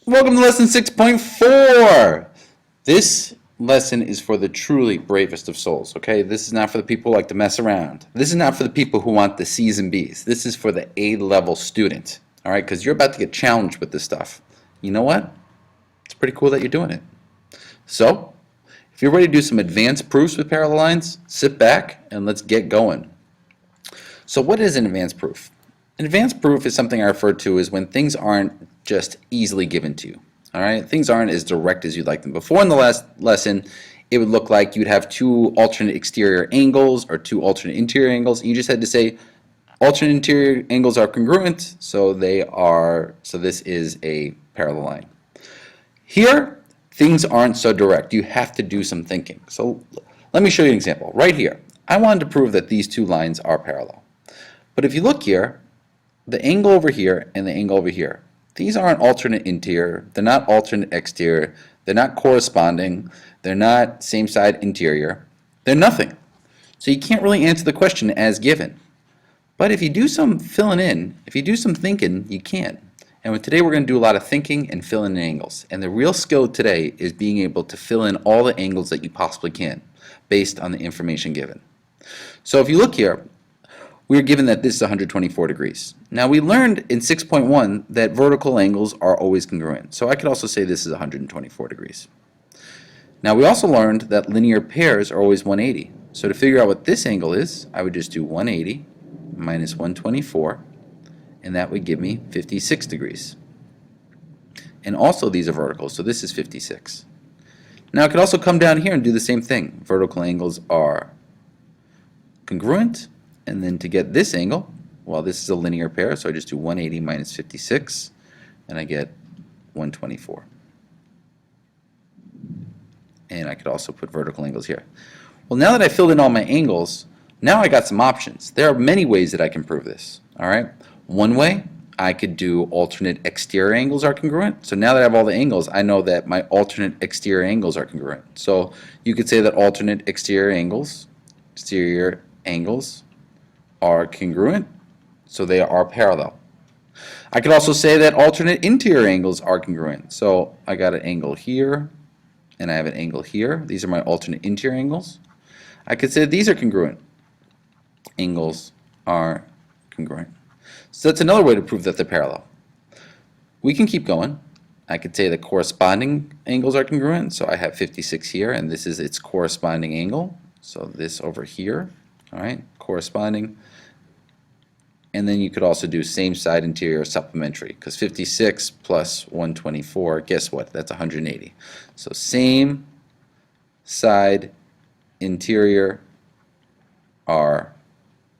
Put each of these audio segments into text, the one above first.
Welcome to lesson 6.4. This lesson is for the truly bravest of souls, okay? This is not for the people who like to mess around. This is not for the people who want the C's and B's. This is for the A-level student, all right? Because you're about to get challenged with this stuff. You know what? It's pretty cool that you're doing it. So, if you're ready to do some advanced proofs with parallel lines, sit back and let's get going. So what is an advanced proof? An advanced proof is something I refer to as when things aren't just easily given to you. All right, things aren't as direct as you'd like them. Before in the last lesson, it would look like you'd have two alternate exterior angles or two alternate interior angles. You just had to say alternate interior angles are congruent, so this is a parallel line. Here, things aren't so direct. You have to do some thinking. So let me show you an example. Right here, I wanted to prove that these two lines are parallel. But if you look here, the angle over here and the angle over here, these aren't alternate interior, they're not alternate exterior, they're not corresponding, they're not same side interior, they're nothing. So you can't really answer the question as given. But if you do some filling in, if you do some thinking, you can. And today we're going to do a lot of thinking and filling in angles. And the real skill today is being able to fill in all the angles that you possibly can based on the information given. So if you look here, we're given that this is 124 degrees. Now we learned in 6.1 that vertical angles are always congruent. So I could also say this is 124 degrees. Now we also learned that linear pairs are always 180. So to figure out what this angle is, I would just do 180 minus 124, and that would give me 56 degrees. And also these are vertical, so this is 56. Now I could also come down here and do the same thing. Vertical angles are congruent. And then to get this angle, well, this is a linear pair, so I just do 180 minus 56, and I get 124. And I could also put vertical angles here. Well, now that I filled in all my angles, now I got some options. There are many ways that I can prove this. All right. One way, I could do alternate exterior angles are congruent. So now that I have all the angles, I know that my alternate exterior angles are congruent. So you could say that alternate exterior angles are congruent, so they are parallel. I could also say that alternate interior angles are congruent. So I got an angle here, and I have an angle here. These are my alternate interior angles. I could say that these are congruent. Angles are congruent. So that's another way to prove that they're parallel. We can keep going. I could say the corresponding angles are congruent. So I have 56 here, and this is its corresponding angle. So this over here, all right, corresponding. And then you could also do same side interior supplementary, because 56 plus 124, guess what? That's 180. So same side interior are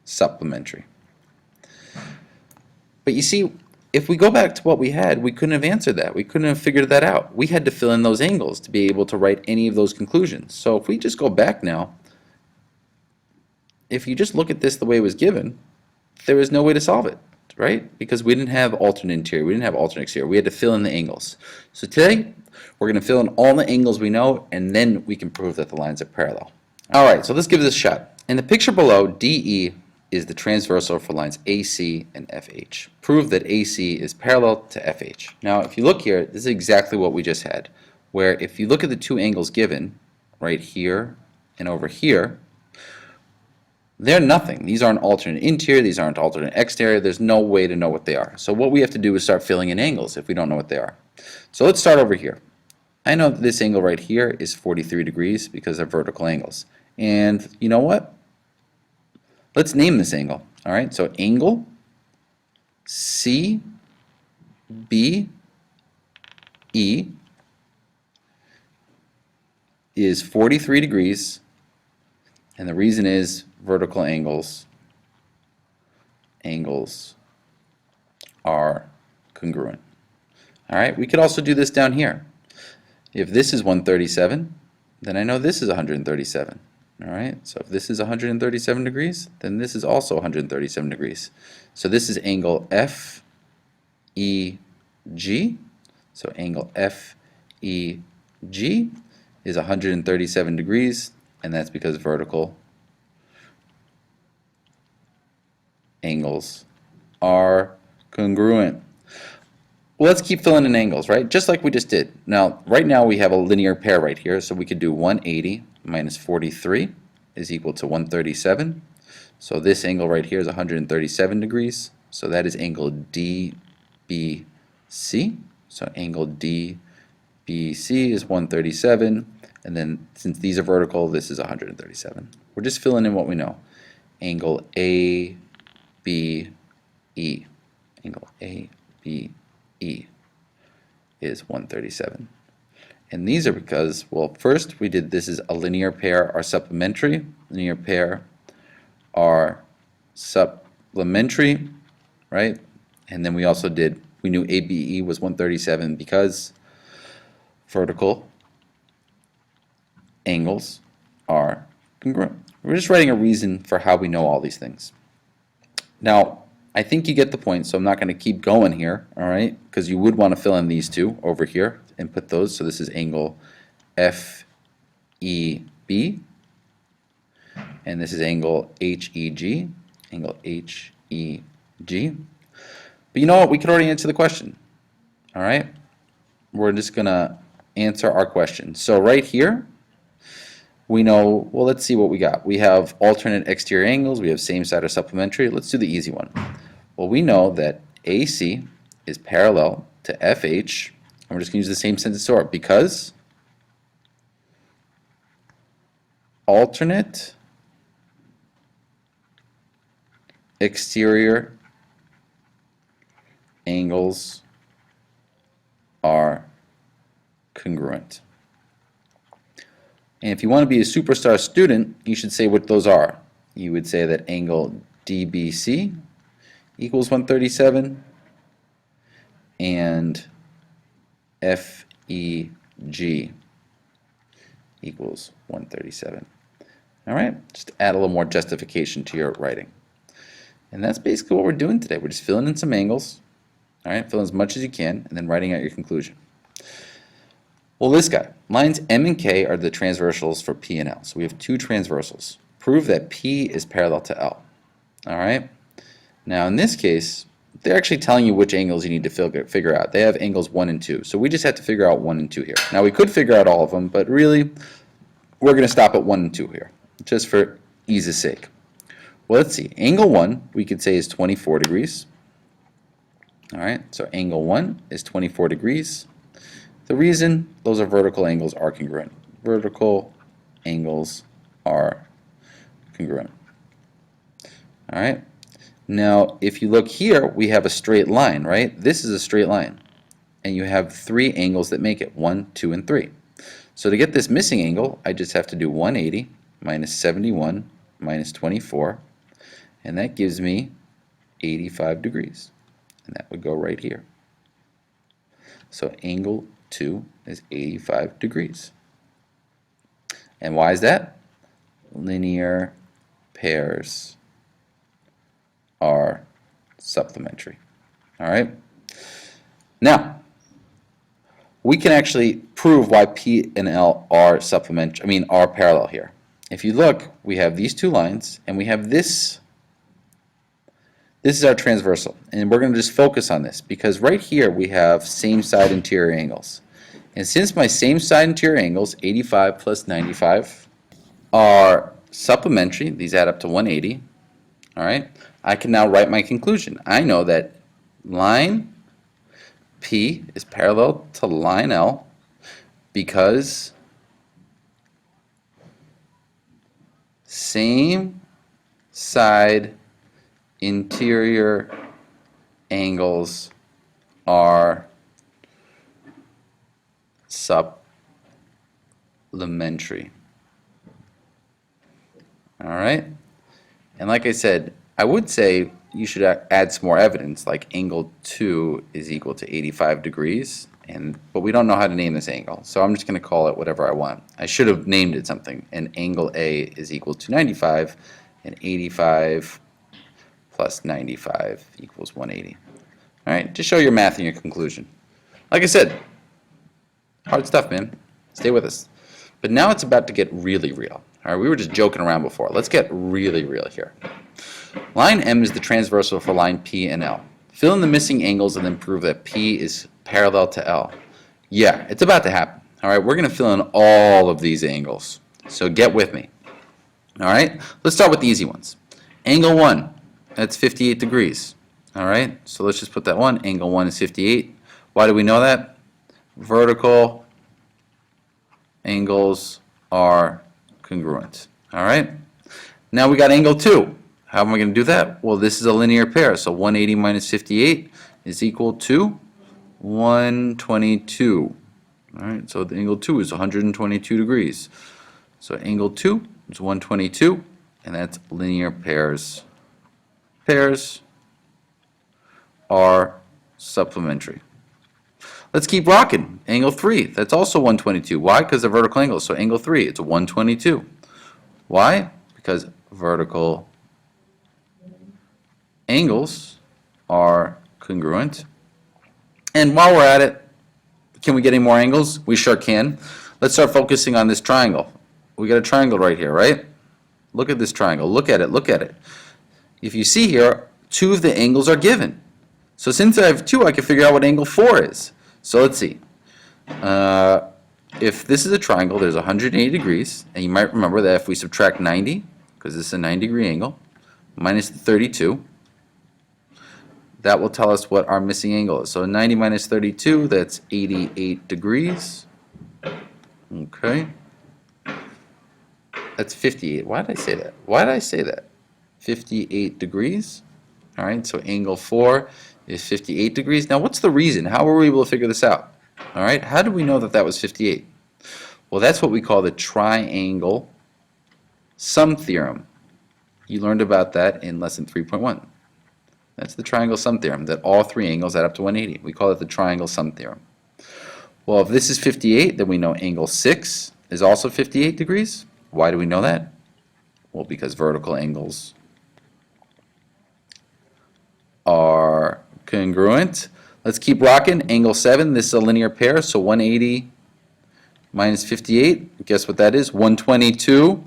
supplementary. But you see, if we go back to what we had, we couldn't have answered that. We couldn't have figured that out. We had to fill in those angles to be able to write any of those conclusions. So if we just go back now, if you just look at this the way it was given, there was no way to solve it, right? Because we didn't have alternate interior, we didn't have alternate exterior, we had to fill in the angles. So today, we're going to fill in all the angles we know, and then we can prove that the lines are parallel. Alright, so let's give this a shot. In the picture below, DE is the transversal for lines AC and FH. Prove that AC is parallel to FH. Now, if you look here, this is exactly what we just had, where if you look at the two angles given, right here and over here, they're nothing. These aren't alternate interior, these aren't alternate exterior, there's no way to know what they are. So what we have to do is start filling in angles if we don't know what they are. So let's start over here. I know that this angle right here is 43 degrees because they're vertical angles. And you know what? Let's name this angle. Alright, so angle CBE is 43 degrees, and the reason is vertical angles are congruent. All right, we could also do this down here. If this is 137, then I know this is 137. All right, so if this is 137 degrees, then this is also 137 degrees. So this is angle FEG. So angle FEG is 137 degrees, and that's because vertical angles are congruent. Well, let's keep filling in angles, right? Just like we just did. Now, right now we have a linear pair right here, so we could do 180 minus 43 is equal to 137. So this angle right here is 137 degrees. So that is angle DBC. So angle DBC is 137. And then since these are vertical, this is 137. We're just filling in what we know. Angle ABE. Angle ABE is 137. And these are because, well, first we did this is a linear pair are supplementary. Linear pair are supplementary, right? And then we also did, we knew ABE was 137 because vertical angles are congruent. We're just writing a reason for how we know all these things. Now, I think you get the point, so I'm not going to keep going here, all right? Because you would want to fill in these two over here and put those. So this is angle FEB, and this is angle HEG, angle HEG. But you know what? We could already answer the question, all right? We're just going to answer our question. So right here, we know, well, let's see what we got. We have alternate exterior angles. We have same side or supplementary. Let's do the easy one. Well, we know that AC is parallel to FH. And we're just going to use the same sentence sort because alternate exterior angles are congruent. And if you want to be a superstar student, you should say what those are. You would say that angle DBC equals 137 and FEG equals 137. All right, just add a little more justification to your writing. And that's basically what we're doing today. We're just filling in some angles, all right, fill in as much as you can, and then writing out your conclusion. Well, this guy, lines M and K are the transversals for P and L. So we have two transversals. Prove that P is parallel to L. All right. Now, in this case, they're actually telling you which angles you need to figure out. They have angles 1 and 2. So we just have to figure out 1 and 2 here. Now, we could figure out all of them, but really, we're going to stop at 1 and 2 here, just for ease's sake. Well, let's see. Angle 1, we could say, is 24 degrees. All right. So angle 1 is 24 degrees. The reason those are vertical angles are congruent. Vertical angles are congruent. All right. Now, if you look here, we have a straight line, right? This is a straight line. And you have three angles that make it, 1, 2, and 3. So to get this missing angle, I just have to do 180 minus 71 minus 24. And that gives me 85 degrees. And that would go right here. So angle 2 is 85 degrees. And why is that? Linear pairs are supplementary. All right? Now, we can actually prove why P and L are supplementary, are parallel here. If you look, we have these two lines and we have this. This is our transversal, and we're going to just focus on this because right here we have same side interior angles. And since my same side interior angles, 85 plus 95, are supplementary, these add up to 180, all right, I can now write my conclusion. I know that line P is parallel to line L because same side interior angles are supplementary. All right? And like I said, I would say you should add some more evidence, like angle 2 is equal to 85 degrees, but we don't know how to name this angle, so I'm just going to call it whatever I want. I should have named it something, and angle A is equal to 95, and 85 plus 95 equals 180. All right, just show your math and your conclusion. Like I said, hard stuff, man. Stay with us. But now it's about to get really real. All right, we were just joking around before. Let's get really real here. Line M is the transversal for line P and L. Fill in the missing angles and then prove that P is parallel to L. Yeah, it's about to happen. All right, we're going to fill in all of these angles. So get with me. All right, let's start with the easy ones. Angle 1, that's 58 degrees. All right, so let's just put that one. Angle 1 is 58. Why do we know that? Vertical angles are congruent. All right, now we got angle 2. How am I going to do that? Well, this is a linear pair, so 180 minus 58 is equal to 122. All right, so the angle 2 is 122 degrees. So angle 2 is 122, and that's linear pairs. Pairs are supplementary. Let's keep rocking. Angle 3, that's also 122. Why? Because they're vertical angles. So angle 3, it's 122. Why? Because vertical angles are congruent. And while we're at it, can we get any more angles? We sure can. Let's start focusing on this triangle. We got a triangle right here, right? Look at this triangle. Look at it. Look at it. If you see here, 2 of the angles are given. So since I have 2, I can figure out what angle 4 is. So let's see. If this is a triangle, there's 180 degrees. And you might remember that if we subtract 90, because this is a 90-degree angle, minus the 32, that will tell us what our missing angle is. So 90 minus 32, that's 88 degrees. Okay. That's 58. Why did I say that? Why did I say that? 58 degrees. All right, so angle 4 is 58 degrees. Now, what's the reason? How were we able to figure this out? All right, how do we know that that was 58? Well, that's what we call the triangle sum theorem. You learned about that in lesson 3.1. That's the triangle sum theorem, that all 3 angles add up to 180. We call it the triangle sum theorem. Well, if this is 58, then we know angle 6 is also 58 degrees. Why do we know that? Well, because vertical angles are congruent. Let's keep rocking. Angle 7, this is a linear pair, so 180 minus 58, guess what that is? 122.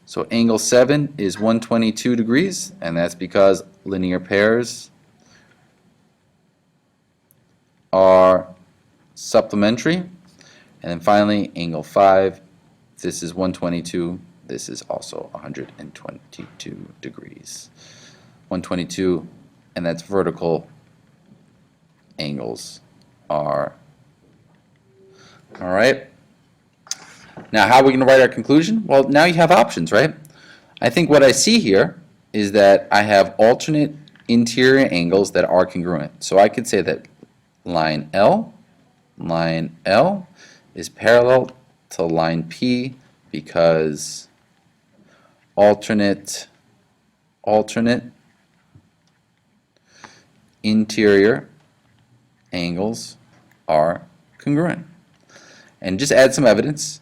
So angle 7 is 122 degrees, and that's because linear pairs are supplementary. And then finally, angle 5, this is 122, this is also 122 degrees. 122, and that's vertical angles are. All right. Now, how are we going to write our conclusion? Well, now you have options, right? I think what I see here is that I have alternate interior angles that are congruent. So I could say that line L is parallel to line P because alternate interior angles are congruent. And just add some evidence.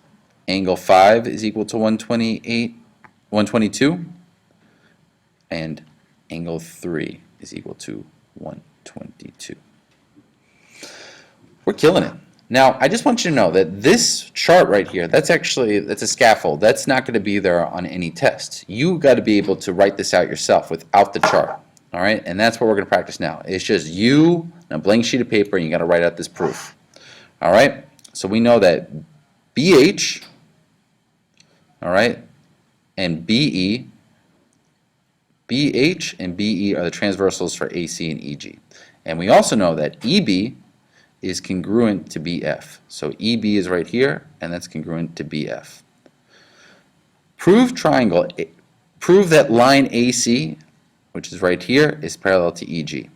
Angle 5 is equal to 122, and angle 3 is equal to 122. We're killing it. Now, I just want you to know that this chart right here, that's a scaffold. That's not going to be there on any test. You got to be able to write this out yourself without the chart. All right, and that's what we're going to practice now. It's just you and a blank sheet of paper, and you got to write out this proof. All right, so we know that BH, all right, and BH and BE are the transversals for AC and EG. And we also know that EB is congruent to BF. So EB is right here, and that's congruent to BF. Prove that line AC, which is right here, is parallel to EG.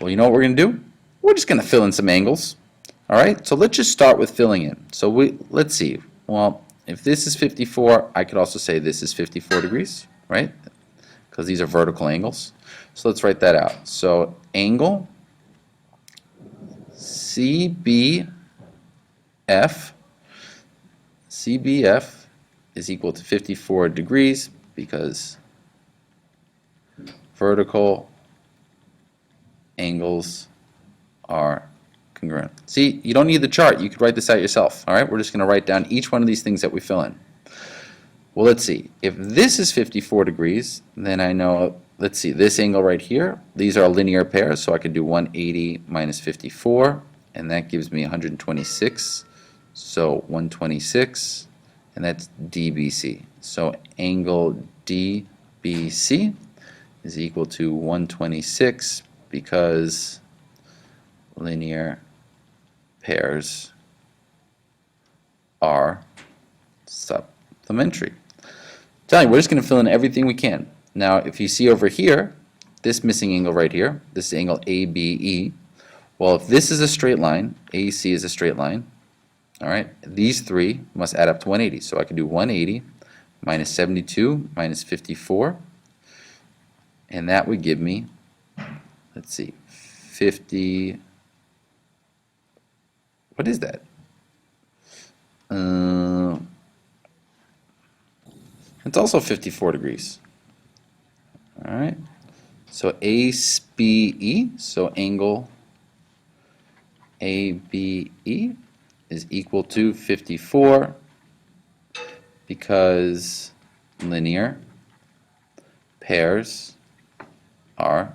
Well, you know what we're going to do? We're just going to fill in some angles. All right, so let's just start with filling in. So let's see. Well, if this is 54, I could also say this is 54 degrees, right? Because these are vertical angles. So let's write that out. So angle CBF is equal to 54 degrees because vertical angles are congruent. See, you don't need the chart. You could write this out yourself. All right, we're just going to write down each one of these things that we fill in. Well, let's see. If this is 54 degrees, then I know let's see, this angle right here, these are linear pairs, so I can do 180 minus 54, and that gives me 126. So 126, and that's DBC. So angle DBC is equal to 126 because linear pairs are supplementary. Telling you, we're just going to fill in everything we can. Now, if you see over here, this missing angle right here, this is angle ABE. Well, if this is a straight line, AC is a straight line, all right, these three must add up to 180. So I can do 180 minus 72 minus 54, and that would give me, let's see, 50, what is that? It's also 54 degrees. All right, so ABE, so angle ABE is equal to 54 because linear pairs are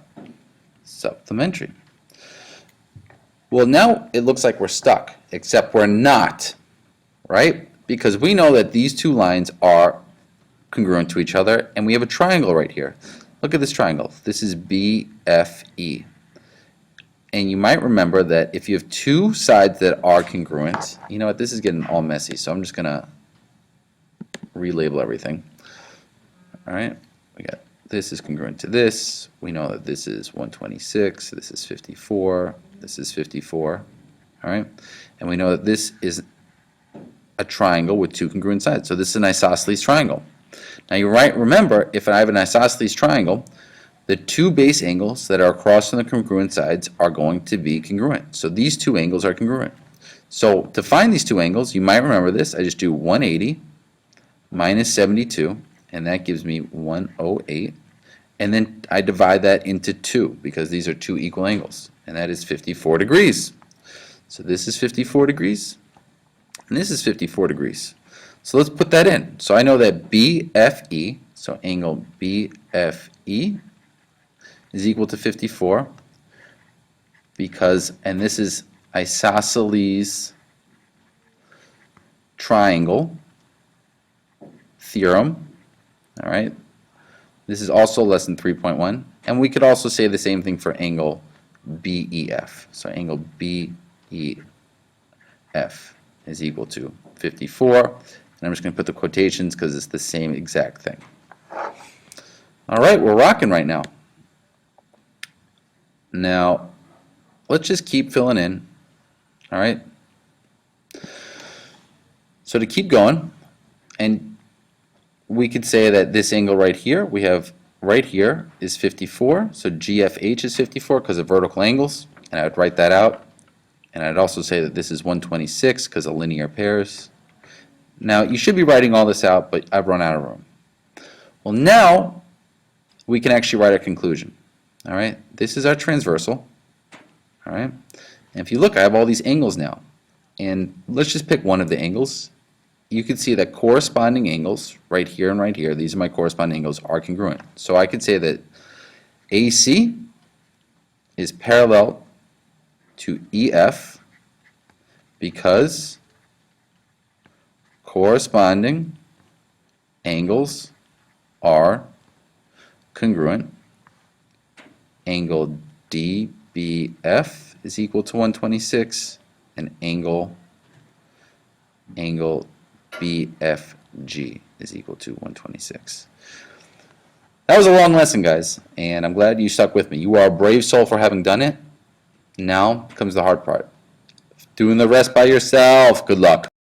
supplementary. Well, now it looks like we're stuck, except we're not, right? Because we know that these two lines are congruent to each other, and we have a triangle right here. Look at this triangle. This is BFE. And you might remember that if you have two sides that are congruent, you know what, this is getting all messy, so I'm just going to relabel everything. All right, we got this is congruent to this. We know that this is 126, this is 54, this is 54. All right, and we know that this is a triangle with two congruent sides. So this is an isosceles triangle. Now you might remember, if I have an isosceles triangle, the two base angles that are across from the congruent sides are going to be congruent. So these two angles are congruent. So to find these two angles, you might remember this. I just do 180 minus 72, and that gives me 108. And then I divide that into 2 because these are two equal angles, and that is 54 degrees. So this is 54 degrees, and this is 54 degrees. So let's put that in. So I know that BFE, so angle BFE, is equal to 54 because, and this is isosceles triangle theorem, all right? This is also less than 3.1, and we could also say the same thing for angle BEF. So angle BEF is equal to 54, and I'm just going to put the quotations because it's the same exact thing. All right, we're rocking right now. Now, let's just keep filling in, all right? So to keep going, and we could say that this angle right here, we have right here is 54, so GFH is 54 because of vertical angles, and I would write that out. And I'd also say that this is 126 because of linear pairs. Now, you should be writing all this out, but I've run out of room. Well, now we can actually write a conclusion. All right, this is our transversal. All right, and if you look, I have all these angles now. And let's just pick one of the angles. You can see that corresponding angles, right here and right here, these are my corresponding angles, are congruent. So I could say that AC is parallel to EF because corresponding angles are congruent. Angle DBF is equal to 126, and angle BFG is equal to 126. That was a long lesson, guys, and I'm glad you stuck with me. You are a brave soul for having done it. Now comes the hard part. Doing the rest by yourself. Good luck.